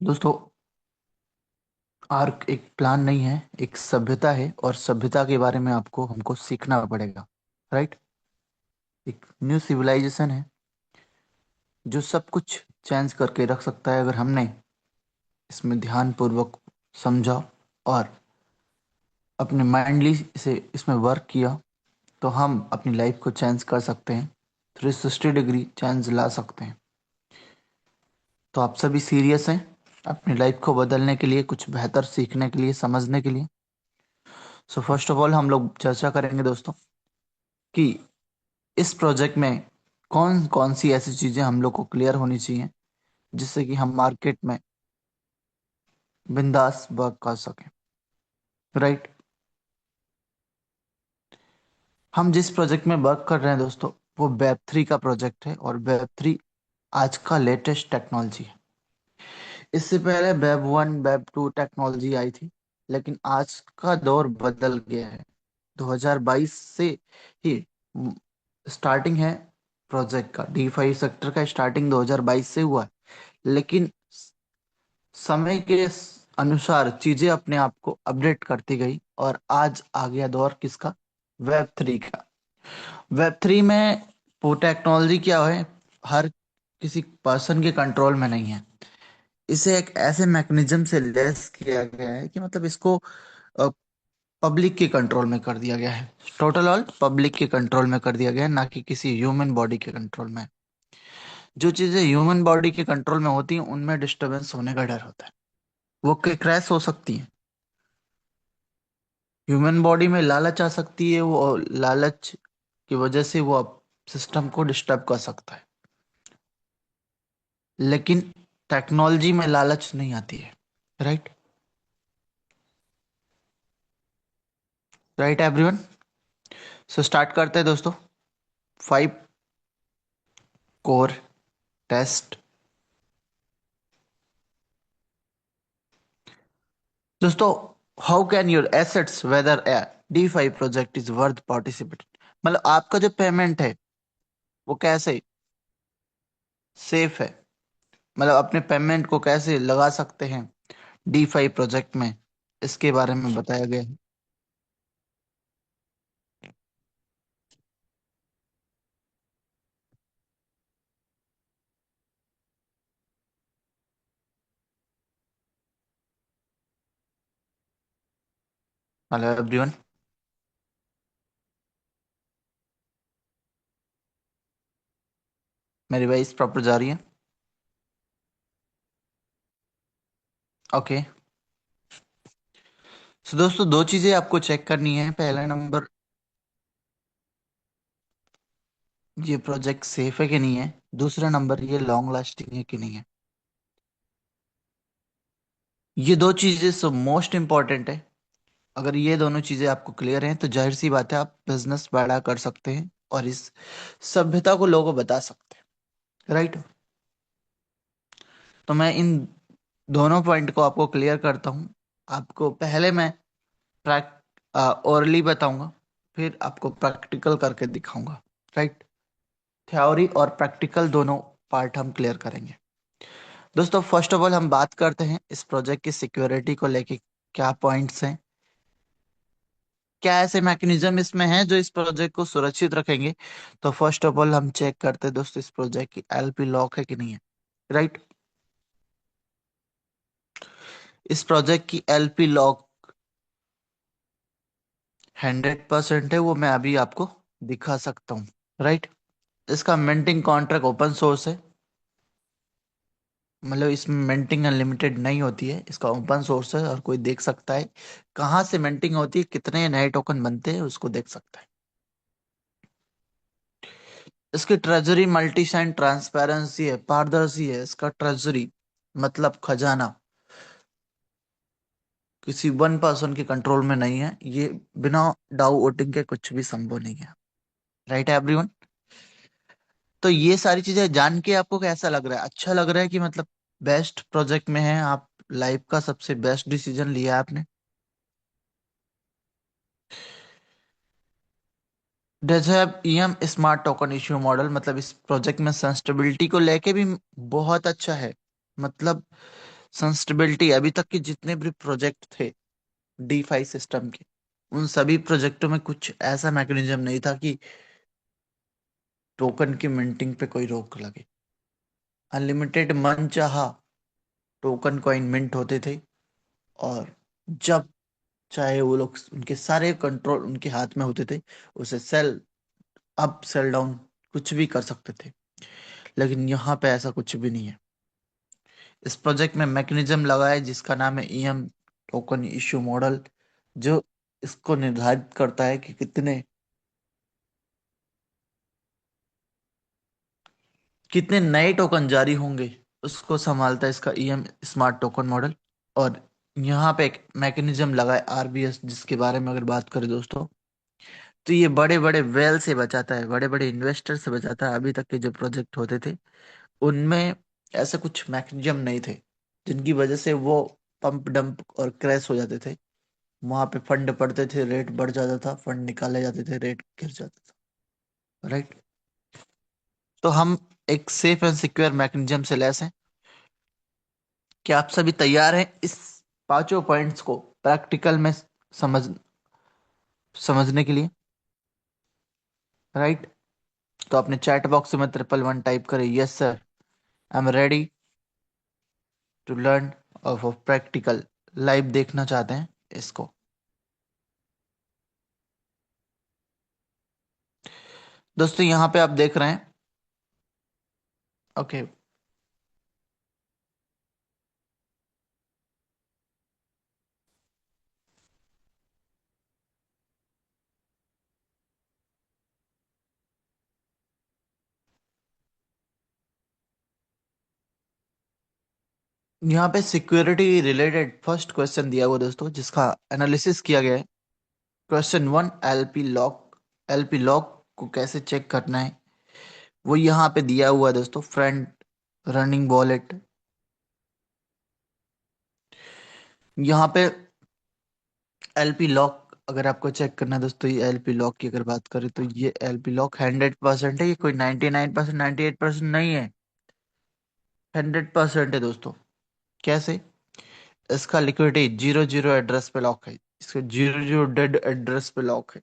दोस्तों, आर्क एक प्लान नहीं है, एक सभ्यता है और सभ्यता के बारे में आपको हमको सीखना पड़ेगा। राइट। एक न्यू सिविलाइजेशन है जो सब कुछ चेंज करके रख सकता है अगर हमने इसमें ध्यान पूर्वक समझा और अपने माइंडली इसे इसमें वर्क किया तो हम अपनी लाइफ को चेंज कर सकते हैं। 360 डिग्री चेंज ला सकते हैं। तो आप सभी सीरियस हैं अपनी लाइफ को बदलने के लिए, कुछ बेहतर सीखने के लिए, समझने के लिए। सो फर्स्ट ऑफ ऑल हम लोग चर्चा करेंगे दोस्तों कि इस प्रोजेक्ट में कौन कौन सी ऐसी चीजें हम लोग को क्लियर होनी चाहिए जिससे कि हम मार्केट में बिंदास वर्क कर सकें। राइट। हम जिस प्रोजेक्ट में वर्क कर रहे हैं दोस्तों, वो वेब 3 का प्रोजेक्ट है और वेब 3 आज का लेटेस्ट टेक्नोलॉजी है। इससे पहले वेब 1 वेब 2 टेक्नोलॉजी आई थी, लेकिन आज का दौर बदल गया है। 2022 से ही स्टार्टिंग है प्रोजेक्ट का। डी 5 सेक्टर का स्टार्टिंग 2022 से हुआ है, लेकिन समय के अनुसार चीजें अपने आप को अपडेट करती गई और आज आ गया दौर किसका? वेब 3 का। वेब 3 में वो टेक्नोलॉजी क्या है, हर किसी पर्सन के कंट्रोल में नहीं है। इसे एक ऐसे मैकेनिज्म से लेस किया गया है कि मतलब इसको पब्लिक के कंट्रोल में कर दिया गया है। टोटल ऑल पब्लिक के कंट्रोल में कर दिया गया है, ना कि किसी ह्यूमन बॉडी के कंट्रोल में। जो चीजें ह्यूमन बॉडी के कंट्रोल में होती हैं उनमें डिस्टरबेंस होने का डर होता है, वो क्रैश हो सकती है। ह्यूमन बॉडी में लालच आ सकती है, वो लालच की वजह से वो सिस्टम को डिस्टर्ब कर सकता है। लेकिन टेक्नोलॉजी में लालच नहीं आती है। Right. Right everyone. So start करते हैं दोस्तों। 5 कोर टेस्ट। दोस्तों, how can your assets whether a D5 project is worth participate. मतलब आपका जो पेमेंट है वो कैसे सेफ है, मतलब अपने पेमेंट को कैसे लगा सकते हैं D5 प्रोजेक्ट में, इसके बारे में बताया गया है। Hello everyone. मेरी वॉइस प्रॉपर जा रही है? ओके। सो दोस्तों, दो चीजें आपको चेक करनी है। पहला नंबर, ये प्रोजेक्ट सेफ है कि नहीं है। दूसरा नंबर, ये लॉन्ग लास्टिंग है कि नहीं है। ये दो चीजें सब मोस्ट इंपॉर्टेंट है। अगर ये दोनों चीजें आपको क्लियर हैं तो जाहिर सी बात है आप बिजनेस बड़ा कर सकते हैं और इस सभ्यता को लोगों को बता सकते हैं। राइट। तो मैं इन दोनों पॉइंट को आपको क्लियर करता हूँ। आपको पहले मैं प्रैक ओरली बताऊंगा, फिर आपको प्रैक्टिकल करके दिखाऊंगा। राइट। थ्योरी और प्रैक्टिकल दोनों पार्ट हम क्लियर करेंगे। दोस्तों, फर्स्ट ऑफ ऑल हम बात करते हैं इस प्रोजेक्ट की सिक्योरिटी को लेके। क्या पॉइंट्स हैं, क्या ऐसे मैकेनिज्म इसमें हैं जो इस प्रोजेक्ट को सुरक्षित रखेंगे। तो फर्स्ट ऑफ ऑल हम चेक करते हैं दोस्तों, इस प्रोजेक्ट की LP लॉक है कि नहीं है। राइट। इस प्रोजेक्ट की LP लॉक 100% है, वो मैं अभी आपको दिखा सकता हूँ। राइट। इसका मिंटिंग कॉन्ट्रैक्ट ओपन सोर्स है, मतलब इसमें मिंटिंग अनलिमिटेड नहीं होती है। इसका ओपन सोर्स है और कोई देख सकता है कहाँ से मिंटिंग होती है, कितने नए टोकन बनते हैं, उसको देख सकता है। इसकी ट्रेजरी मल्टी साइन ट्रांसपेरेंसी है, पारदर्शी है। इसका ट्रेजरी मतलब खजाना किसी वन पर्सन के कंट्रोल में नहीं है। ये बिना डाउ वोटिंग के कुछ भी संभव नहीं है। Right everyone. तो ये सारी चीजें जान के आपको कैसा लग रहा है? अच्छा लग रहा है कि मतलब बेस्ट प्रोजेक्ट में है आप, लाइफ का सबसे बेस्ट डिसीजन लिया है आपने। डेजहब EM smart token issue model, मतलब इस प्रोजेक्ट में सस्टेनेबिलिटी को लेके भी बहुत अच्छा है। मतलब सस्टेनेबिलिटी, अभी तक के जितने भी प्रोजेक्ट थे डी5 सिस्टम के, उन सभी प्रोजेक्टों में कुछ ऐसा मैकेनिज्म नहीं था कि टोकन की मिंटिंग पे कोई रोक लगे। अनलिमिटेड मन चाहा टोकन कॉइन मिंट होते थे, और जब चाहे वो लोग, उनके सारे कंट्रोल उनके हाथ में होते थे, उसे सेल अप सेल डाउन कुछ भी कर सकते थे। लेकिन यहाँ पे ऐसा कुछ भी नहीं है। इस प्रोजेक्ट में मैकेनिज्म लगा है जिसका नाम है ईएम, टोकन इश्यू मॉडल, जो इसको निर्धारित करता है कि कितने कितने नए टोकन जारी होंगे। उसको संभालता है इसका ईएम स्मार्ट टोकन मॉडल। और यहाँ पे एक मैकेनिज्म लगा है आरबीएस, जिसके बारे में अगर बात करें दोस्तों, तो ये बड़े बड़े वेल से बचाता है, बड़े बड़े इन्वेस्टर से बचाता है। अभी तक के जो प्रोजेक्ट होते थे उनमें ऐसे कुछ मैकेनिज्म नहीं थे जिनकी वजह से वो पंप डंप और क्रैश हो जाते थे। वहां पे फंड पड़ते थे, रेट बढ़ जाता था, फंड निकाले जाते थे, रेट गिर जाता था। राइट। तो हम एक सेफ एंड सिक्योर मैकेनिज्म से लैस हैं। क्या आप सभी तैयार हैं इस पांचों पॉइंट्स को प्रैक्टिकल में समझ समझने के लिए? राइट। तो अपने चैट बॉक्स में 111 टाइप करें, yes sir, I am ready to learn of practical. Live देखना चाहते हैं इसको? दोस्तों यहाँ पे आप देख रहे हैं। ओके। यहाँ पे सिक्योरिटी रिलेटेड फर्स्ट क्वेश्चन दिया हुआ दोस्तों, जिसका एनालिसिस किया गया है। Question 1, LP lock. LP lock को कैसे चेक करना है वो यहाँ पे दिया हुआ है दोस्तों। फ्रंट रनिंग वॉलेट, यहाँ पे एलपी लॉक अगर आपको चेक करना है दोस्तों, ये एलपी लॉक की अगर बात करें तो ये एलपी लॉक 100% है। ये कोई 99%, 98% नहीं है, 100% है दोस्तों। कैसे? इसका लिक्विडिटी 00 एड्रेस पे लॉक है, इसका 00 डेड एड्रेस पे लॉक है।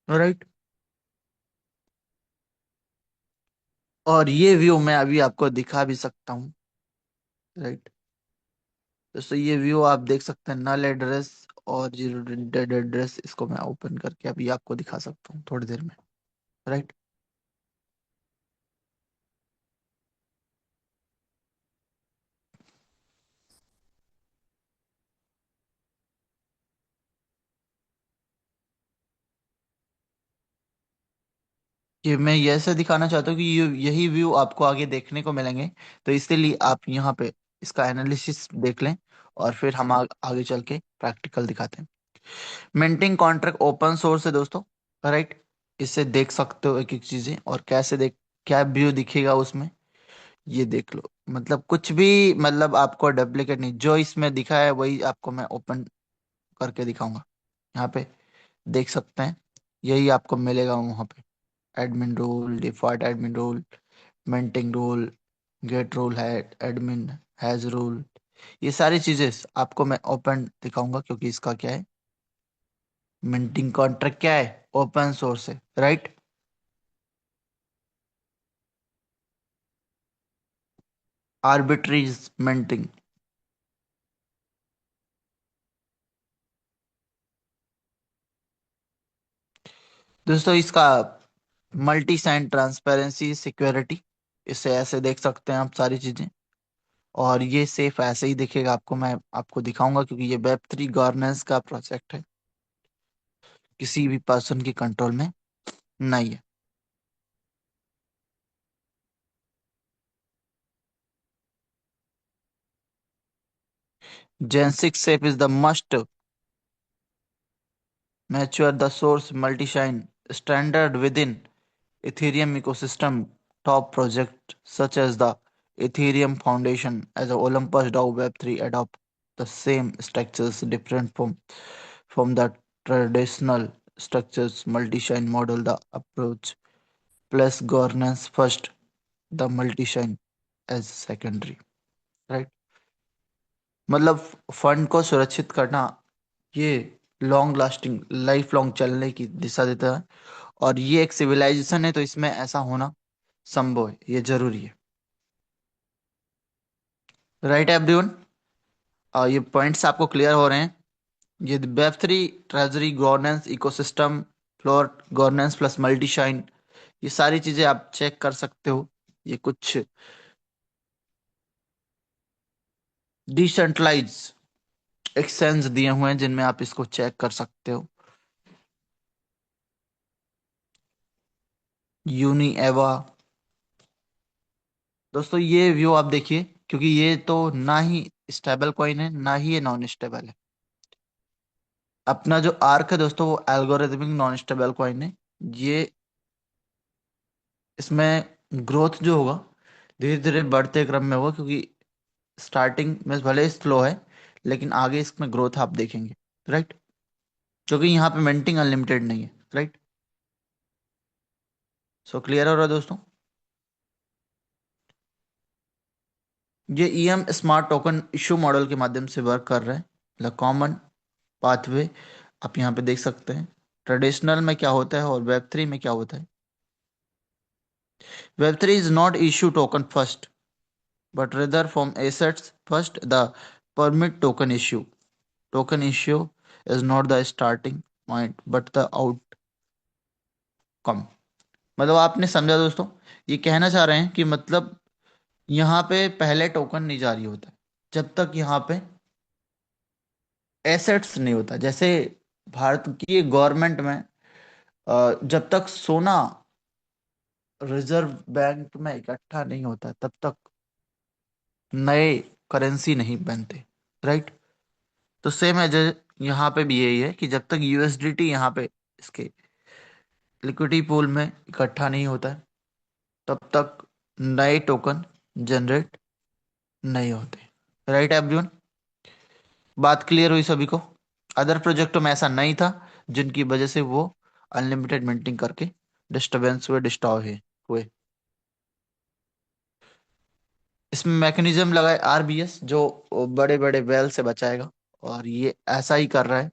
राइट। और ये व्यू मैं अभी आपको दिखा भी सकता हूँ। राइट। दोस्तों ये व्यू आप देख सकते हैं, नल एड्रेस और 0 डेड एड्रेस। इसको मैं ओपन करके अभी आपको दिखा सकता हूँ थोड़ी देर में। राइट। कि मैं ये ऐसे दिखाना चाहता हूँ कि यही व्यू आपको आगे देखने को मिलेंगे। तो इसीलिए आप यहाँ पे इसका एनालिसिस देख लें, और फिर हम आगे चल के प्रैक्टिकल दिखाते हैं। मिंटिंग कॉन्ट्रैक्ट ओपन सोर्स है दोस्तों। राइट। इससे देख सकते हो एक एक चीजें, और कैसे देख, क्या व्यू दिखेगा उसमें, ये देख लो। मतलब कुछ भी, मतलब आपको डुप्लीकेट नहीं, जो इसमें दिखा है वही आपको मैं ओपन करके दिखाऊंगा। यहाँ पे देख सकते हैं, यही आपको मिलेगा वहां पे। Admin rule, default admin rule, minting rule, gate rule है, एडमिन हैज रूल, ये सारी चीजें आपको मैं ओपन दिखाऊंगा, क्योंकि इसका क्या है, मिंटिंग कॉन्ट्रैक्ट क्या है, ओपन सोर्स है। राइट। आर्बिट्री मिंटिंग, दोस्तों इसका मल्टी साइन ट्रांसपेरेंसी सिक्योरिटी, इसे ऐसे देख सकते हैं आप सारी चीजें। और ये सेफ ऐसे ही दिखेगा आपको, मैं आपको दिखाऊंगा, क्योंकि ये वेब 3 गवर्नेंस का प्रोजेक्ट है, किसी भी पर्सन के कंट्रोल में नहीं है। Gen 6 safe is the must mature the source multi sign standard within Ethereum ecosystem. Top projects such as the Ethereum Foundation as a Olympus DAO Web3 adopt the same structures different from the traditional structures multi-chain model. The approach plus governance first, the multi-chain as secondary. Right. मतलब fund को सुरक्षित करना, ये long lasting life long चलने की दिशा देता है। और ये एक सिविलाइजेशन है, तो इसमें ऐसा होना संभव है, ये जरूरी है। राइट एवरीवन, ये पॉइंट्स आपको क्लियर हो रहे हैं? ये web three treasury governance ecosystem floor governance plus multi shine, ये सारी चीजें आप चेक कर सकते हो। ये कुछ डिसेंट्रलाइज एक्सचेंज दिए हुए हैं जिनमें आप इसको चेक कर सकते हो। यूनी एवा, दोस्तों ये व्यू आप देखिए, क्योंकि ये तो ना ही स्टेबल कॉइन है ना ही ये नॉन स्टेबल है। अपना जो आर्क है दोस्तों वो एल्गोरिथमिक नॉन स्टेबल कॉइन है। ये इसमें ग्रोथ जो होगा धीरे धीरे बढ़ते क्रम में होगा, क्योंकि स्टार्टिंग में भले स्लो है लेकिन आगे इसमें ग्रोथ आप देखेंगे। राइट, क्योंकि यहाँ पे मिंटिंग अनलिमिटेड नहीं है। राइट, सो क्लियर हो रहा है दोस्तों? ये EM smart token issue model के माध्यम से वर्क कर रहे हैं। मतलब कॉमन पाथवे आप यहाँ पे देख सकते हैं। ट्रेडिशनल में क्या होता है और वेब थ्री में क्या होता है? Web three is not issue token first, but rather from assets first. The permit token issue. Token issue is not the starting point but the outcome. मतलब आपने समझा दोस्तों? ये कहना चाह रहे हैं कि मतलब यहाँ पे पहले टोकन नहीं जारी होता जब तक यहाँ पे एसेट्स नहीं होता। जैसे भारत की गवर्नमेंट में जब तक सोना रिजर्व बैंक में इकट्ठा नहीं होता तब तक नए करेंसी नहीं बनते। राइट, तो सेम है यहाँ पे भी यही है कि जब तक यूएसडीटी यहाँ पे इसके लिक्विडिटी पूल में इकट्ठा नहीं होता है तब तक नए टोकन जनरेट नहीं होते। राइट एवरीवन, बात क्लियर हुई सभी को? अदर प्रोजेक्टों में ऐसा नहीं था जिनकी वजह से वो अनलिमिटेड मिंटिंग करके डिस्टरबेंस हुए, डिस्टॉर्ब हुए। इसमें मैकेनिज्म लगाए आरबीएस जो बड़े बड़े वेल से बचाएगा, और ये ऐसा ही कर रहा है।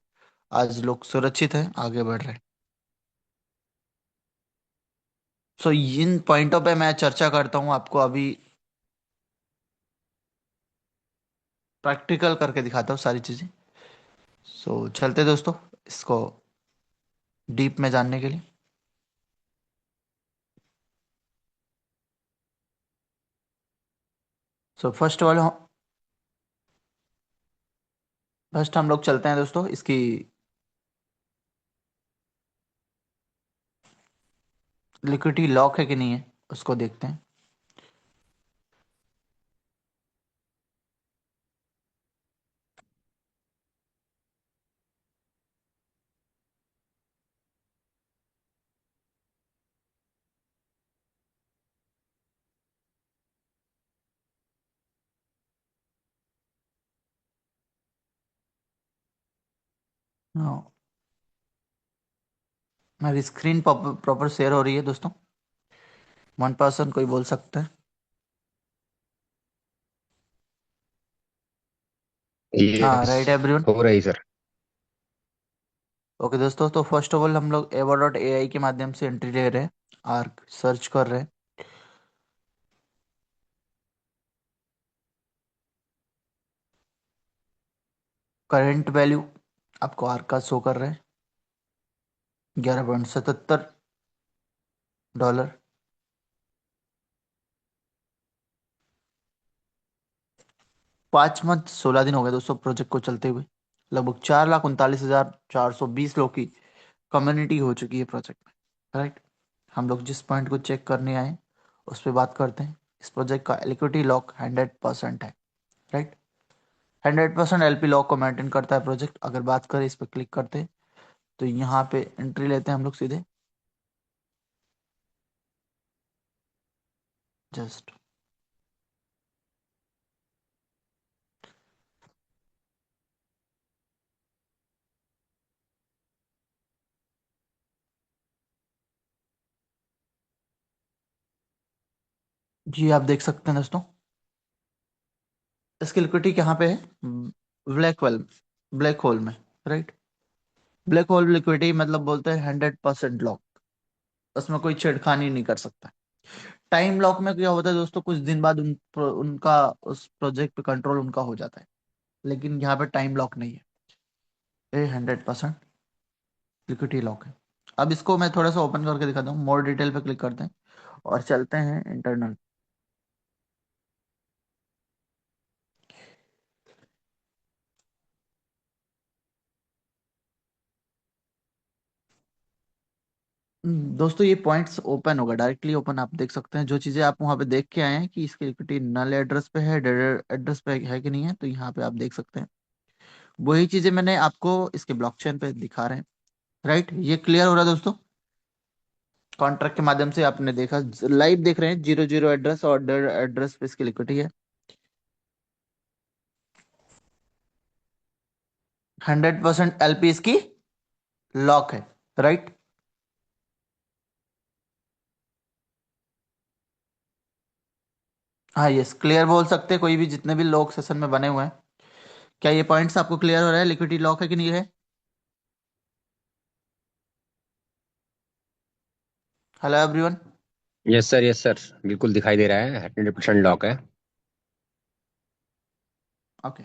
आज लोग सुरक्षित हैं, आगे बढ़ रहे हैं। सो इन पॉइंटों पे मैं चर्चा करता हूँ, आपको अभी प्रैक्टिकल करके दिखाता हूँ सारी चीज़ें। सो चलते दोस्तों इसको डीप में जानने के लिए। सो फर्स्ट हम लोग चलते हैं दोस्तों इसकी लिक्विडिटी लॉक है कि नहीं है उसको देखते हैं। हाँ, मेरी स्क्रीन प्रॉपर शेयर हो रही है दोस्तों? 1 पर्सन कोई बोल सकता है? हाँ, यस, राइट एवरीवन। हो रही सर। ओके दोस्तों, तो फर्स्ट ऑफ ऑल हम लोग एवा डॉट ए आई के माध्यम से एंट्री ले रहे हैं, आर्क सर्च कर रहे हैं। करेंट वैल्यू आपको आर्क का शो कर रहे हैं, 11.77 डॉलर। 5 मंथ 16 दिन हो गए दोस्तों प्रोजेक्ट को चलते हुए। लगभग 4,39,420 लोग की कम्युनिटी हो चुकी है प्रोजेक्ट में। राइट, हम लोग जिस पॉइंट को चेक करने आए उस पर बात करते हैं। इस प्रोजेक्ट का लिक्विडिटी लॉक 100% है। राइट, 100% एलपी लॉक को मेंटेन करता है प्रोजेक्ट। अगर बात करें, इस पर क्लिक करते हैं तो यहाँ पे एंट्री लेते हैं हम लोग सीधे। जस्ट जी, आप देख सकते हैं दोस्तों इसकी लिक्विडिटी कहाँ पे है? ब्लैक होल, ब्लैक होल में, राइट। ब्लैक होल लिक्विडिटी मतलब बोलते हैं 100% लॉक, उसमें कोई छेड़खानी नहीं कर सकता। टाइम लॉक में क्या होता है दोस्तों, कुछ दिन बाद उनका उस प्रोजेक्ट पे कंट्रोल उनका हो जाता है, लेकिन यहाँ पे टाइम लॉक नहीं है, ये 100% लिक्विडिटी लॉक है। अब इसको मैं थोड़ा सा ओपन करके दिखाता हूँ, मोर डिटेल पे क्लिक करते हैं और चलते हैं इंटरनल। दोस्तों ये पॉइंट्स ओपन होगा, डायरेक्टली ओपन, आप देख सकते हैं जो चीजें आप वहां पे देख के आए हैं कि इसकी लिक्विडिटी नल एड्रेस पे है, डेड एड्रेस पे है कि नहीं है, तो यहाँ पे आप देख सकते हैं वही चीजें मैंने आपको इसके ब्लॉकचेन पे दिखा रहे हैं, राइट। ये क्लियर हो रहा है दोस्तों? कॉन्ट्रैक्ट के माध्यम से आपने देखा, लाइव देख रहे हैं, 00 एड्रेस और डेड एड्रेस पे इसकी लिक्विडिटी है, 100% एलपी इसकी लॉक है, राइट। हाँ यस, क्लियर बोल सकते हैं कोई भी, जितने भी लोग सेशन में बने हुए हैं। क्या ये पॉइंट्स आपको क्लियर हो रहा है, लिक्विडिटी लॉक है कि नहीं है? Hello everyone. यस सर, बिल्कुल दिखाई दे रहा है, 100% लॉक है। ओके,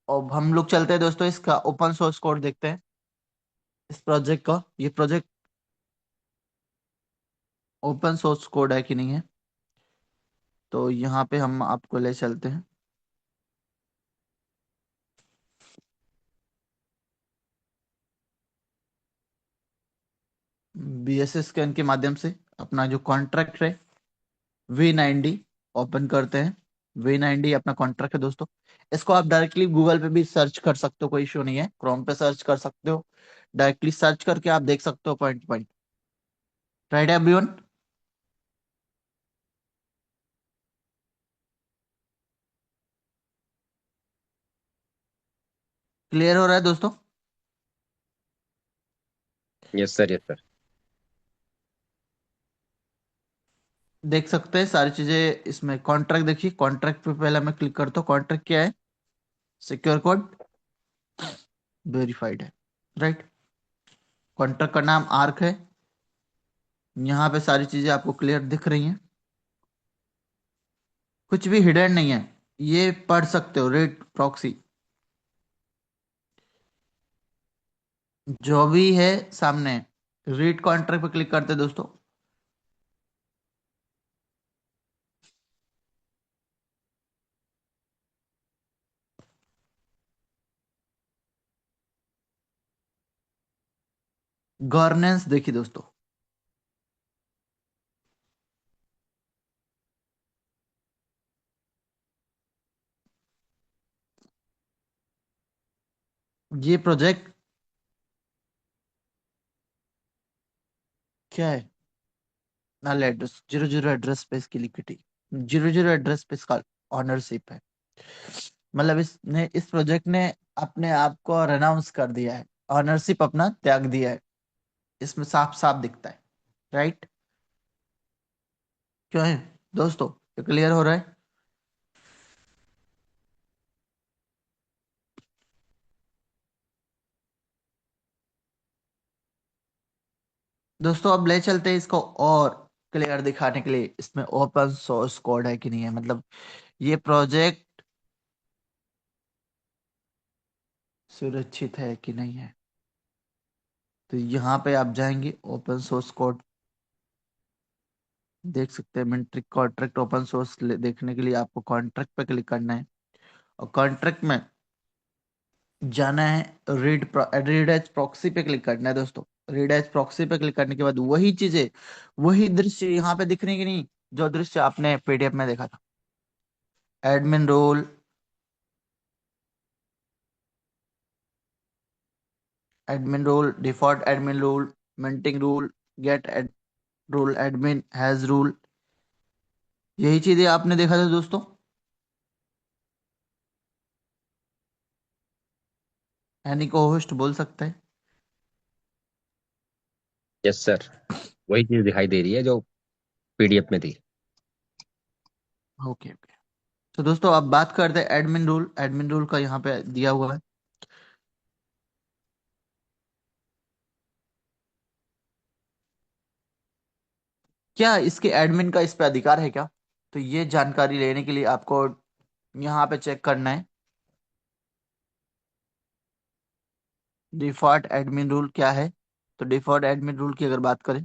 अब हम लोग चलते हैं दोस्तों, इसका ओपन सोर्स कोड देखते हैं, इस प्रोजेक्ट का। ये प्रोजेक्ट ओपन सोर्स कोड है कि नहीं है, तो यहाँ पे हम आपको ले चलते हैं बीएसएस स्कैन के माध्यम से। अपना जो कॉन्ट्रैक्ट है V90 ओपन करते हैं। V90 अपना कॉन्ट्रैक्ट है दोस्तों। इसको आप डायरेक्टली गूगल पे भी सर्च कर सकते हो, कोई इशू नहीं है, क्रोम पे सर्च कर सकते हो, डायरेक्टली सर्च करके आप देख सकते हो point point, right everyone. Clear हो रहा है दोस्तों? Yes sir. देख सकते हैं सारी चीजें इसमें। कॉन्ट्रैक्ट देखिए, कॉन्ट्रैक्ट पे पहले मैं क्लिक करता हूँ, कॉन्ट्रैक्ट क्या है? सिक्योर कोड वेरीफाइड है, राइट। कॉन्ट्रैक्ट का नाम आर्क है। यहाँ पे सारी चीजें आपको क्लियर दिख रही हैं, कुछ भी हिडन नहीं है, ये पढ़ सकते हो, रेट प्रॉक्सी जो भी है सामने। रीड कॉन्ट्रैक्ट पे क्लिक करते हैं दोस्तों। गवर्नेंस देखिए दोस्तों, ये प्रोजेक्ट क्या है? नल एड्रेस, 00 एड्रेस पे इसकी लिक्विडिटी, 00 एड्रेस पे इसका ऑनरशिप है। मतलब इसने, इस प्रोजेक्ट ने अपने आप को अनाउंस कर दिया है, ऑनरशिप अपना त्याग दिया है, इसमें साफ साफ दिखता है, राइट। क्यों है दोस्तों, ये क्लियर हो रहा है? दोस्तों अब ले चलते हैं इसको और क्लियर दिखाने के लिए, इसमें ओपन सोर्स कोड है कि नहीं है, मतलब ये प्रोजेक्ट सुरक्षित है कि नहीं है। तो यहाँ पे आप जाएंगे, ओपन सोर्स कोड देख सकते हैं, मिनट्रिक कॉन्ट्रैक्ट ओपन सोर्स देखने के लिए आपको कॉन्ट्रैक्ट पे क्लिक करना है, और कॉन्ट्रैक्ट में जाना है, रीड एज प्रॉक्सी पे क्लिक करना है दोस्तों। रीड एज प्रॉक्सी पे क्लिक करने के बाद वही चीजें, वही दृश्य यहाँ पे दिख रही कि नहीं, जो दृश्य आपने पीडीएफ में देखा था। Admin role, admin role, default admin role, minting rule, gate rule, admin has rule, यही चीजें आपने देखा था दोस्तों। यानी को होस्ट बोल सकते हैं। यस सर, वही चीज दिखाई दे रही है जो पीडीएफ में थी। Okay okay. तो दोस्तों अब बात करते हैं एडमिन रूल। एडमिन रूल का यहाँ पे दिया हुआ है। क्या इसके एडमिन का इस पे अधिकार है क्या? तो ये जानकारी लेने के लिए आपको यहाँ पे चेक करना है डिफॉल्ट एडमिन रूल क्या है। तो डिफॉल्ट एडमिन रूल की अगर बात करें,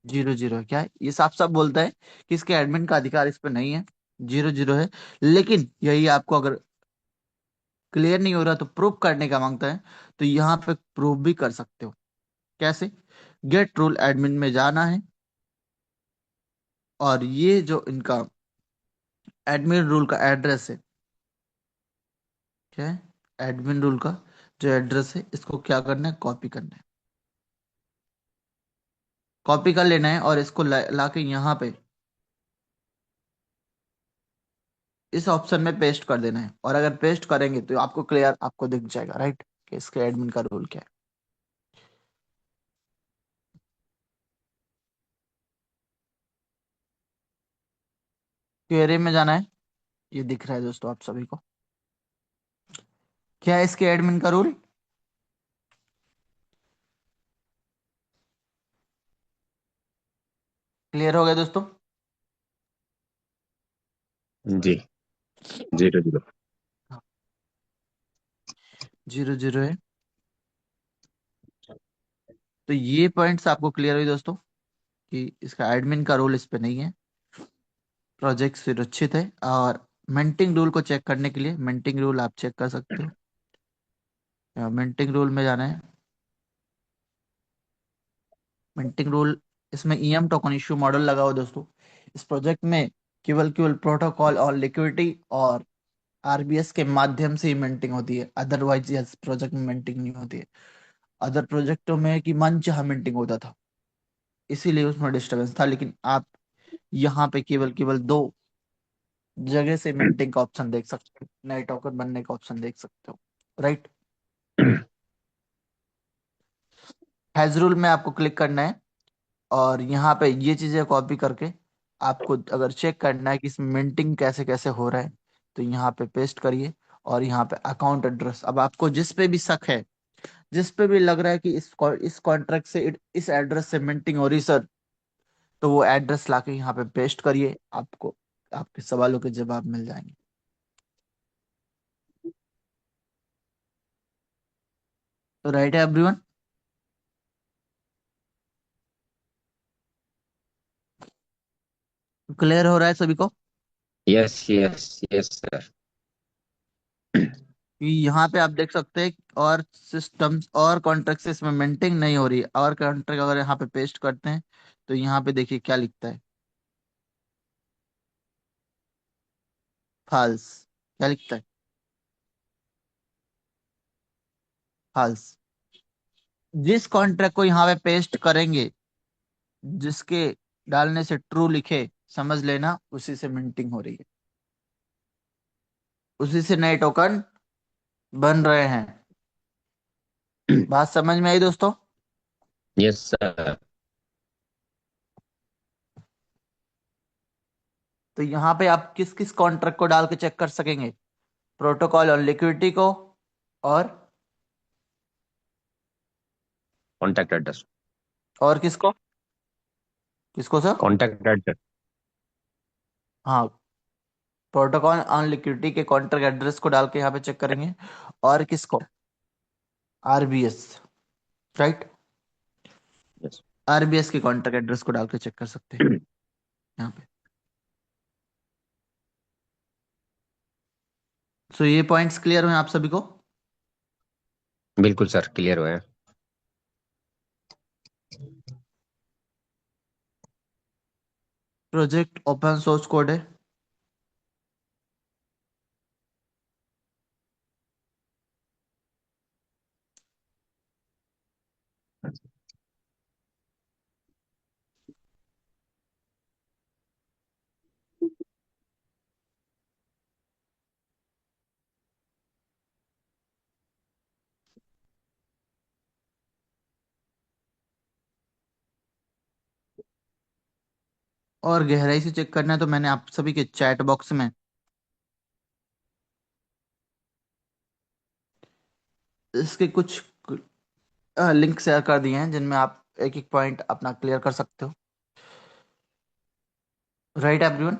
0 0 है। क्या है ये? साफ साफ बोलता है कि इसके एडमिन का अधिकार इस पे नहीं है, 0 0 है। लेकिन यही आपको अगर क्लियर नहीं हो रहा तो प्रूफ करने का मांगता है, तो यहाँ पे प्रूफ भी कर सकते हो। कैसे? गेट रूल एडमिन में जाना है, और ये जो इनका एडमिन रूल का एड्रेस है, क्या है एडमिन रूल का जो एड्रेस है, इसको क्या करना है? कॉपी करना है। कॉपी कर लेना है और इसको लाके यहाँ पे इस ऑप्शन में पेस्ट कर देना है। और अगर पेस्ट करेंगे तो आपको क्लियर आपको दिख जाएगा, राइट, कि इसके एडमिन का रोल क्या है। क्वेरी में जाना है। ये दिख रहा है दोस्तों आप सभी को। क्या है इसके एडमिन का रूल? क्लियर हो गया दोस्तों? जी, 0 0। हाँ, 0 0 है। तो ये पॉइंट्स आपको क्लियर हुई दोस्तों, कि इसका एडमिन का रोल इस पे नहीं है, प्रोजेक्ट सुरक्षित है। और मेंटिंग रूल को चेक करने के लिए मेंटिंग रूल आप चेक कर सकते हो। मेंटिंग रूल में जाना है। मिंटिंग रूल, इसमें ईएम टोकन इश्यू मॉडल लगा हुआ है दोस्तों। इस प्रोजेक्ट में केवल केवल प्रोटोकॉल और लिक्विडिटी और आरबीएस के माध्यम से ही मिंटिंग होती है, अदरवाइज इस प्रोजेक्ट में मिंटिंग नहीं होती है। अदर प्रोजेक्टों में कि मन चाह मिंटिंग होता था, इसीलिए उसमें डिस्टर्बेंस था। लेकिन आप यहाँ पे केवल केवल दो जगह से मिंटिंग का ऑप्शन देख सकते हो, नए टोकन बनने का ऑप्शन देख सकते हो, राइट। हैज रूल में आपको क्लिक करना है, और यहाँ पे ये चीजें कॉपी करके आपको अगर चेक करना है कि इसमें मिंटिंग कैसे कैसे हो रहा है, तो यहाँ पे पेस्ट करिए। और यहाँ पे अकाउंट एड्रेस, अब आपको जिस पे भी शक है, जिस पे भी लग रहा है कि इस कॉन्ट्रैक्ट से इस एड्रेस से मिंटिंग हो रही सर, तो वो एड्रेस लाके यहाँ पे पेस्ट करिए। आपको आपके सवालों के जवाब मिल जाएंगे। तो राइट है एवरीवन? क्लियर हो रहा है सभी को? Yes yes yes sir. कि यहाँ पे आप देख सकते हैं और सिस्टम्स और कॉन्ट्रैक्ट इसमें मेंटेन नहीं हो रही है। और कॉन्ट्रैक्ट अगर यहाँ पे पेस्ट करते हैं, तो यहाँ पे देखिए क्या लिखता है, फॉल्स। क्या लिखता है? फॉल्स। जिस कॉन्ट्रैक्ट को यहाँ पे पेस्ट करेंगे, जिसके डालने से ट्रू लिखे, समझ लेना उसी से मिंटिंग हो रही है, उसी से नए टोकन बन रहे हैं। बात समझ में आई दोस्तों? Yes sir. तो यहाँ पे आप किस किस कॉन्ट्रैक्ट को डाल के चेक कर सकेंगे? प्रोटोकॉल और लिक्विडिटी को, और कॉन्टैक्ट एड्रेस। और किसको? किसको सर? Contact address. हाँ, प्रोटोकॉल ऑन लिक्विडिटी के कॉन्ट्रैक्ट एड्रेस को डाल के यहाँ पे चेक करेंगे। और किसको? RBS, right. यस। आरबीएस के कॉन्ट्रैक्ट एड्रेस को डाल के चेक कर सकते हैं यहाँ पे। सो ये पॉइंट्स क्लियर हुए आप सभी को? बिल्कुल सर, क्लियर हुए हैं। प्रोजेक्ट ओपन सोर्स कोड है। और गहराई से चेक करना है तो मैंने आप सभी के चैट बॉक्स में इसके कुछ लिंक शेयर कर दिए हैं जिनमें आप एक एक पॉइंट अपना क्लियर कर सकते हो। Right everyone.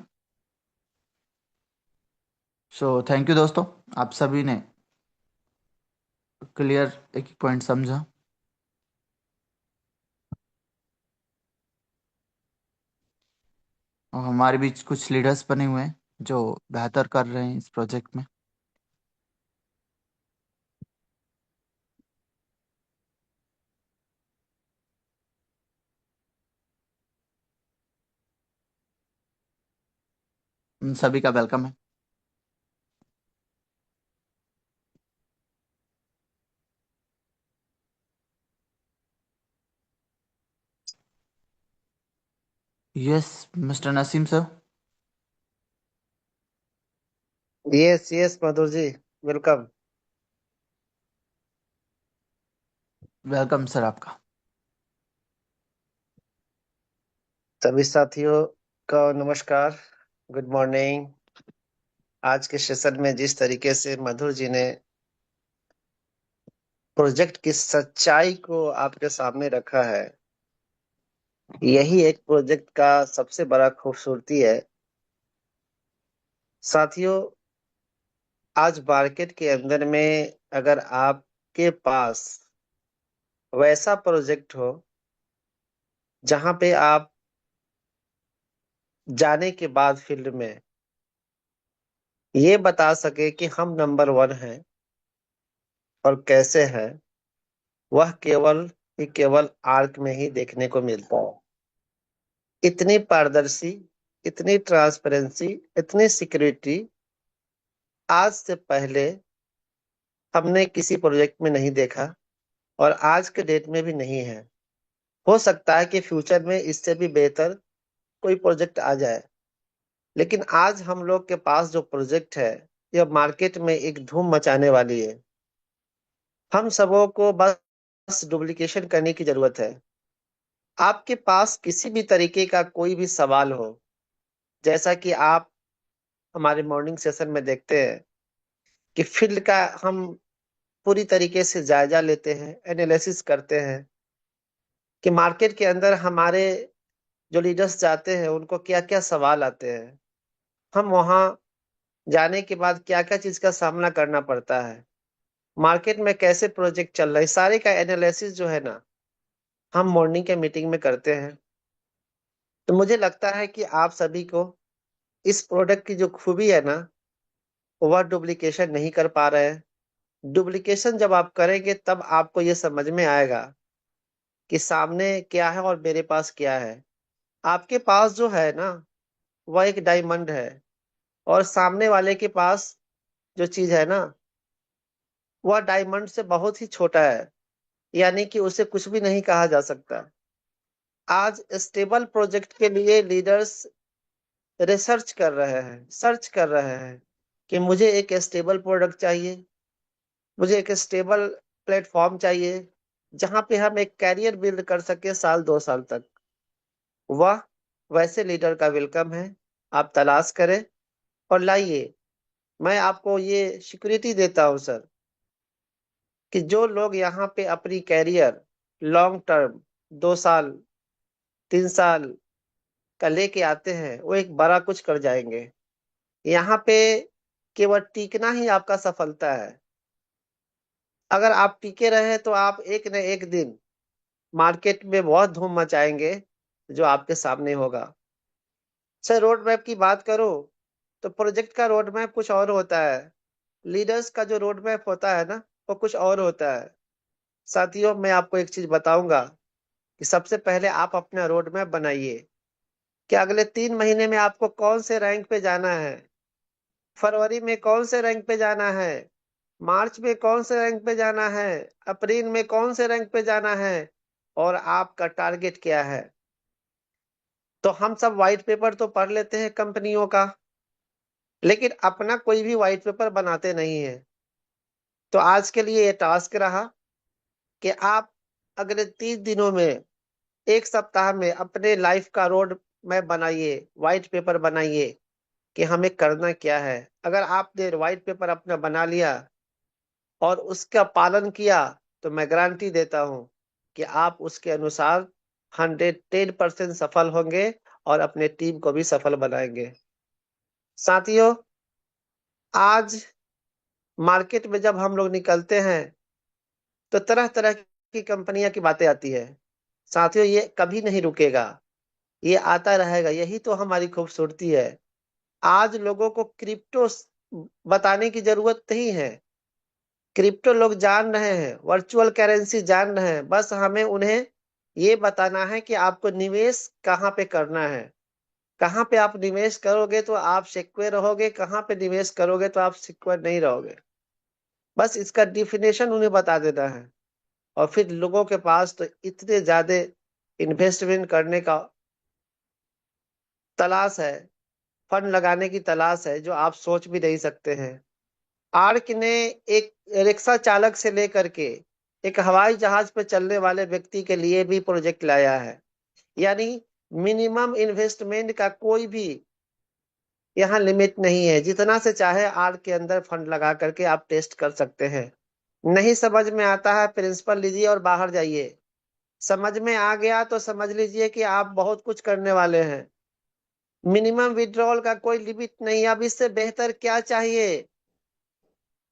So thank you दोस्तों, आप सभी ने क्लियर एक एक पॉइंट समझा। और हमारे बीच कुछ लीडर्स बने हुए हैं जो बेहतर कर रहे हैं इस प्रोजेक्ट में। उन सभी का वेलकम है। Yes, mister Naseem sir. Yes yes Madhur ji, welcome. Welcome sir आपका। सभी साथियों का नमस्कार, गुड मॉर्निंग। आज के सेशन में जिस तरीके से मधुर जी ने प्रोजेक्ट की सच्चाई को आपके सामने रखा है, यही एक प्रोजेक्ट का सबसे बड़ा खूबसूरती है। साथियों, आज मार्केट के अंदर में अगर आपके पास वैसा प्रोजेक्ट हो जहां पे आप जाने के बाद फील्ड में ये बता सके कि हम नंबर वन हैं और कैसे हैं, वह केवल आर्क में ही देखने को मिलता है। इतनी पारदर्शी, इतनी ट्रांसपेरेंसी, इतनी सिक्योरिटी आज से पहले हमने किसी प्रोजेक्ट में नहीं देखा और आज के डेट में भी नहीं है। हो सकता है कि फ्यूचर में इससे भी बेहतर कोई प्रोजेक्ट आ जाए, लेकिन आज हम लोग के पास जो प्रोजेक्ट है यह मार्केट में एक धूम मचाने वाली है। हम सबों को बस डुप्लीकेशन करने की जरूरत है। आपके पास किसी भी तरीके का कोई भी सवाल हो, जैसा कि आप हमारे मॉर्निंग सेशन में देखते हैं कि फील्ड का हम पूरी तरीके से जायजा लेते हैं, एनालिसिस करते हैं कि मार्केट के अंदर हमारे जो लीडर्स जाते हैं उनको क्या क्या सवाल आते हैं, हम वहाँ जाने के बाद क्या क्या चीज का सामना करना पड़ता है, मार्केट में कैसे प्रोजेक्ट चल रहा है, सारे का एनालिसिस जो है ना, हम मॉर्निंग के मीटिंग में करते हैं। तो मुझे लगता है कि आप सभी को इस प्रोडक्ट की जो खूबी है ना, वह डुप्लीकेशन नहीं कर पा रहे हैं। डुप्लीकेशन जब आप करेंगे तब आपको ये समझ में आएगा कि सामने क्या है और मेरे पास क्या है। आपके पास जो है ना, वह एक डायमंड है और सामने वाले के पास जो चीज है ना, वह डायमंड से बहुत ही छोटा है, यानी कि उसे कुछ भी नहीं कहा जा सकता। आज स्टेबल प्रोजेक्ट के लिए लीडर्स रिसर्च कर रहे हैं, सर्च कर रहे हैं कि मुझे एक स्टेबल प्रोडक्ट चाहिए, मुझे एक स्टेबल प्लेटफॉर्म चाहिए जहां पे हम एक कैरियर बिल्ड कर सके साल 2 साल तक। वह वैसे लीडर का वेलकम है। आप तलाश करें और लाइए। मैं आपको ये सिक्योरिटी देता हूं सर कि जो लोग यहाँ पे अपनी कैरियर लॉन्ग टर्म 2 साल 3 साल का लेके आते हैं, वो एक बड़ा कुछ कर जाएंगे। यहाँ पे केवल टिकना ही आपका सफलता है। अगर आप टिके रहे तो आप एक न एक दिन मार्केट में बहुत धूम मचाएंगे, जो आपके सामने होगा। सर, रोड मैप की बात करो तो प्रोजेक्ट का रोड मैप कुछ और होता है, लीडर्स का जो रोड मैप होता है ना, वो कुछ और होता है। साथियों, मैं आपको एक चीज बताऊंगा कि सबसे पहले आप अपना रोड मैप बनाइए कि अगले 3 महीने में आपको कौन से रैंक पे जाना है, फरवरी में कौन से रैंक पे जाना है, मार्च में कौन से रैंक पे जाना है, अप्रैल में कौन से रैंक पे जाना है और आपका टारगेट क्या है। तो हम सब व्हाइट पेपर तो पढ़ लेते हैं कंपनियों का, लेकिन अपना कोई भी व्हाइट पेपर बनाते नहीं है। तो आज के लिए ये टास्क रहा कि आप अगले 30 दिनों में, एक सप्ताह में अपने लाइफ का रोड मैप बनाइए, व्हाइट पेपर बनाइए कि हमें करना क्या है। अगर आपने व्हाइट पेपर अपना बना लिया और उसका पालन किया तो मैं गारंटी देता हूं कि आप उसके अनुसार 110% सफल होंगे और अपने टीम को भी सफल बनाएंगे। साथियों, आज मार्केट में जब हम लोग निकलते हैं तो तरह तरह की कंपनियां की बातें आती है। साथियों, ये कभी नहीं रुकेगा, ये आता रहेगा, यही तो हमारी खूबसूरती है। आज लोगों को क्रिप्टो बताने की जरूरत नहीं है। क्रिप्टो लोग जान रहे हैं, वर्चुअल करेंसी जान रहे हैं, बस हमें उन्हें ये बताना है कि आपको निवेश कहाँ पे करना है। कहाँ पे आप निवेश करोगे तो आप सिक्योर रहोगे, कहाँ पे निवेश करोगे तो आप सिक्योर नहीं रहोगे। बस इसका डिफिनेशन उन्हें बता देना है। और फिर लोगों के पास तो इतने ज्यादा इन्वेस्टमेंट करने का तलाश है, फंड लगाने की तलाश है, जो आप सोच भी नहीं सकते हैं। आर्क ने एक रिक्शा चालक से लेकर के एक हवाई जहाज पर चलने वाले व्यक्ति के लिए भी प्रोजेक्ट लाया है। यानी मिनिमम इन्वेस्टमेंट का कोई भी यहाँ लिमिट नहीं है। जितना से चाहे आर्क के अंदर फंड लगा करके आप टेस्ट कर सकते हैं। नहीं समझ में आता है, प्रिंसिपल लीजिए और बाहर जाइए। समझ में आ गया तो समझ लीजिए कि आप बहुत कुछ करने वाले हैं। मिनिमम विड्रॉल का कोई लिमिट नहीं, अब इससे बेहतर क्या चाहिए।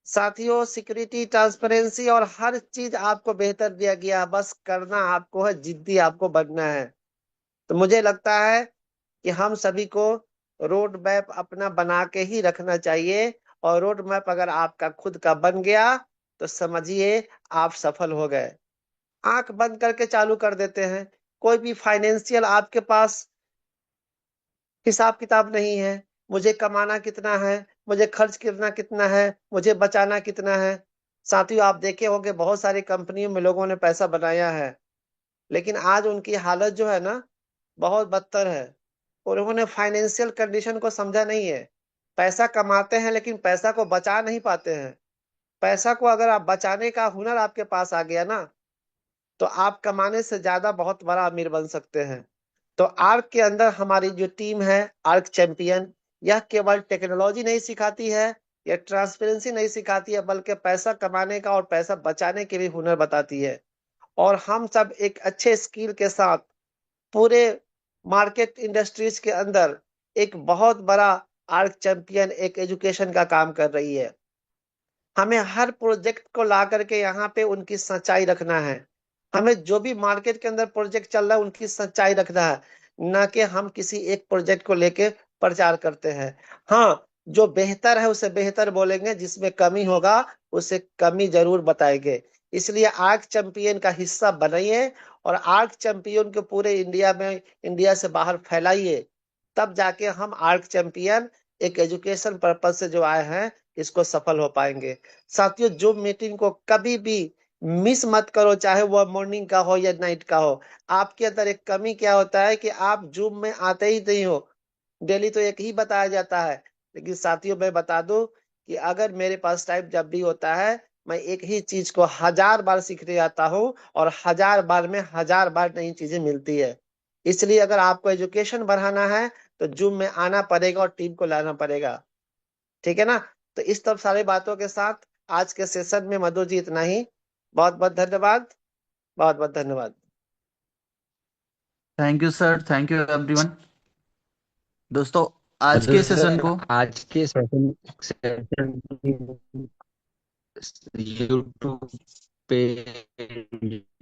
साथियों, सिक्योरिटी, ट्रांसपेरेंसी और हर चीज आपको बेहतर दिया गया, बस करना आपको है, जिद्दी आपको बनना है। तो मुझे लगता है कि हम सभी को रोड मैप अपना बना के ही रखना चाहिए। और रोड मैप अगर आपका खुद का बन गया तो समझिए आप सफल हो गए। आंख बंद करके चालू कर देते हैं। कोई भी फाइनेंशियल आपके पास हिसाब किताब नहीं है, मुझे कमाना कितना है, मुझे खर्च करना कितना है, मुझे बचाना कितना है। साथियों, आप देखे होंगे बहुत सारी कंपनियों में लोगों ने पैसा बनाया है, लेकिन आज उनकी हालत जो है ना, बहुत बदतर है। और उन्होंने फाइनेंशियल कंडीशन को समझा नहीं है। पैसा कमाते हैं लेकिन पैसा को बचा नहीं पाते हैं। पैसा को अगर आप बचाने का हुनर आपके पास आ गया ना, तो आप कमाने से ज्यादा बहुत बड़ा अमीर बन सकते हैं। तो आर्क के अंदर हमारी जो टीम है, आर्क चैंपियन, यह केवल टेक्नोलॉजी नहीं सिखाती है, यह ट्रांसपेरेंसी नहीं सिखाती है, बल्कि पैसा कमाने का और पैसा बचाने के भी हुनर बताती है। और हम सब एक अच्छे स्किल के साथ पूरे मार्केट इंडस्ट्रीज के अंदर एक बहुत बड़ा आर्क चैंपियन एक एजुकेशन का काम कर रही है। हमें हर प्रोजेक्ट को ला करके यहाँ पे उनकी सच्चाई रखना है। हमें जो भी मार्केट के अंदर प्रोजेक्ट चल रहा है उनकी सच्चाई रखना है, ना कि हम किसी एक प्रोजेक्ट को लेके प्रचार करते हैं। हाँ, जो बेहतर है उसे बेहतर बोलेंगे, जिसमें कमी होगा उसे कमी जरूर बताएंगे। इसलिए आर्क चैंपियन का हिस्सा बनाइए और आर्क चैंपियन को पूरे इंडिया में, इंडिया से बाहर फैलाइए। तब जाके हम आर्क चैंपियन एक एजुकेशन पर्पज से जो आए हैं, इसको सफल हो पाएंगे। साथियों, जूम मीटिंग को कभी भी मिस मत करो, चाहे वह मॉर्निंग का हो या नाइट का हो। आपके अंदर एक कमी क्या होता है कि आप जूम में आते ही नहीं हो। डेली तो एक ही बताया जाता है, लेकिन साथियों मैं बता दूं कि अगर मेरे पास टाइम जब भी होता है, मैं एक ही चीज को 1000 बार सीखने आता हूँ और 1000 बार में 1000 बार नई चीजें मिलती है। इसलिए अगर आपको एजुकेशन बढ़ाना है तो जूम में आना पड़ेगा और टीम को लाना पड़ेगा। ठीक है ना? तो इस सब सारी बातों के साथ आज के सेशन में मधु जी इतना ही। बहुत बहुत धन्यवाद। बहुत बहुत धन्यवाद। Thank you sir, thank you everyone. दोस्तों, आज मधुर के सेशन सर, को आज के सेशन यूट्यूब पे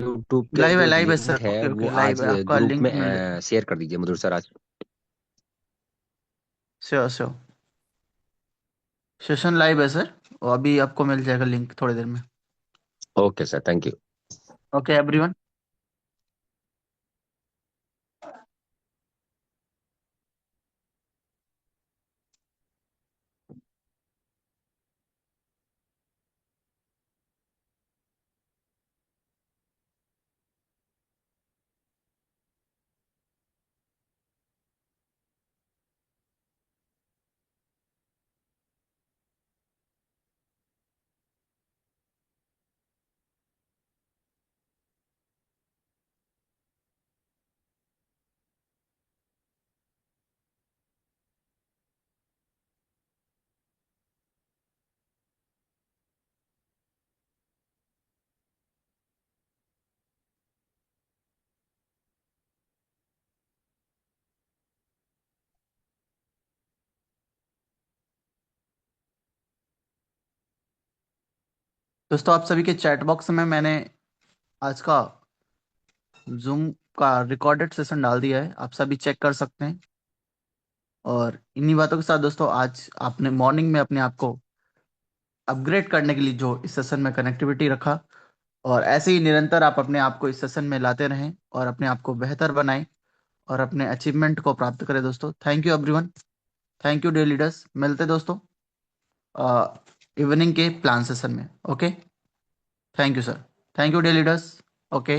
यूट्यूब पे लाइव है, जो लाइव है लिंक सर। है ओके वो ओके, लाइव आज है, आपका ग्रुप लिंक में मिल जाएगा। शेयर कर दीजिए मधुर सर आज। Sure sure. सेशन लाइव है सर, और अभी आपको मिल जाएगा लिंक थोड़ी देर में। Okay sir, thank you. Okay everyone. दोस्तों आप सभी के चैट बॉक्स में मैंने आज का जूम का रिकॉर्डेड सेशन डाल दिया है, आप सभी चेक कर सकते हैं। और इन्हीं बातों के साथ दोस्तों आज आपने मॉर्निंग में अपने आप को अपग्रेड करने के लिए जो इस सेशन में कनेक्टिविटी रखा, और ऐसे ही निरंतर आप अपने आप को इस सेशन में लाते रहें और अपने आप को बेहतर बनाएं और अपने अचीवमेंट को प्राप्त करें दोस्तों। Thank you everyone. Thank you day leaders. मिलते दोस्तों इवनिंग के प्लान सेशन में। Okay, thank you sir. Thank you day leaders. Okay.